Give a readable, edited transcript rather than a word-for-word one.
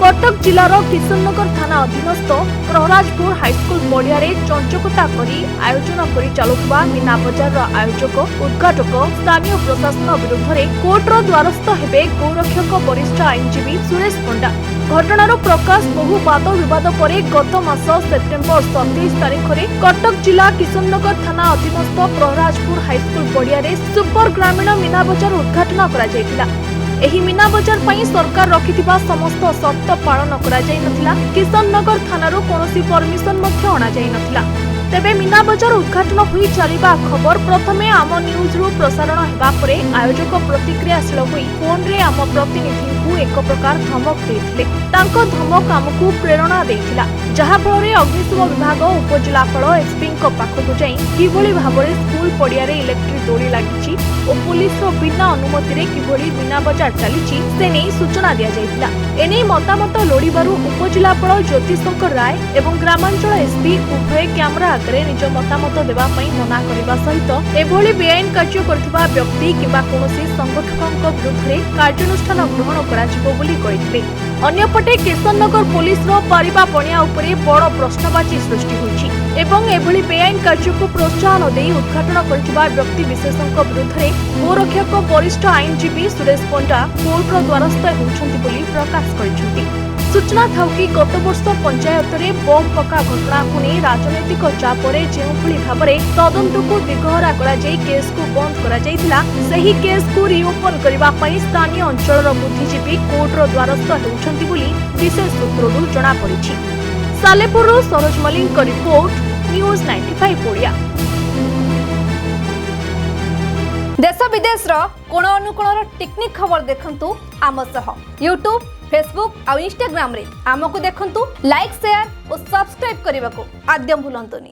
कटक जिलार किशननगर थाना अधीनस्थ प्रहराजपुर हाईस्कल पड़िया चंचकता करी आयोजन कर चलुवा मीना बजार आयोजक उद्घाटक स्थानीय प्रशासन विरुद्ध में कोर्टर द्वारस्थ हेबे गौरक्षक वरिष्ठ आईनजीवी सुरेश पंडा। घटनार प्रकाश बहु वाद विवाद पर गत मास सेप्टेम्बर 27 तारीख में कटक जिला किशननगर थाना अधीनस्थ प्रहराजपुर हाईस्कल पड़िया सुपर ग्रामीण मीना बजार उद्घाटन करा। एही मीना बजार पई सरकार रखिथिबा समस्त शर्त पालन करा जाय नथिला। किशननगर थानारो कोनोसी परमिशन मध्य अणा जाय नथिला। तेबे मीना बजार उद्घाटन होई चलिबा खबर प्रथमे आम न्यूज रु प्रसारण हेबा परे आयोजक प्रतिक्रियाशील होई फोन रे आम प्रतिनिधि को एक प्रकार धमक देथिले। तांको धमक आमकु प्रेरणा देथिला, जहा फଳରେ अग्निशम विभाग उपजिलापाल एसपी को पाखकु जाई किभଳି भाबरे स्कूल पड़िया रे इलेक्ट्रिक दौड़ी लागिछि ओ पुलिस रो बिना अनुमति रे किभଳି मीना बजार चलीछि से नै सूचना दिया जायतिला। एनै मतामत लोडिबारु उपजिलापाल ज्योतिशंकर राय एवं ग्रामांचल एसपी उभय कैमरा आगे निज मतामत देबा पई मना करबा सहित एभଳି बेआईन कार्य करथिबा व्यक्ति किबा कोनोसी संगठकक विरुद्ध रे कार्यानुष्ठान ग्रहण कराजिबो बोली कहिथिले। अन्यपटे किशननगर पुलिस रो परिबा पणिया उपरे बड़ प्रश्नवाची सृष्टि होइछि एवं एभଳି बेआईन कार्य को प्रोत्साहन देई उद्घाटन करथिबा व्यक्ति विशेषक विरुद्ध रे गौरक्षक वरिष्ठ आईनजीवी सुरेश पंडा कोर्ट रो द्वारस्थ होउछन्ति बोली प्रकाश करिसथि। सूचना थाउ कि गत वर्ष पंचायत रे बम पका घटना को नहीं राजनैतिक चापरे जेउभଳି भाबरे तदंत को दिगहरा करा जाई केस को बंद करा जाईतिला, सही केस को रिओपन करबा पई स्थानीय अंचलर बुद्धिजीवी कोर्ट रो द्वारस्थ होउछन्ति बोली विशेष सूत्ररु जणा पड़िछि। सालेपुर सरोज मलिक को रिपोर्ट न्यूज 95 ओडिया। देश विदेश कोण अनुकोण टेक्निक खबर देखंतु आम सह यूट्यूब फेसबुक और इंस्टाग्राम रे आमको देखंतु लाइक शेयर और सब्सक्राइब करने को आद्यम भूलंतुनी।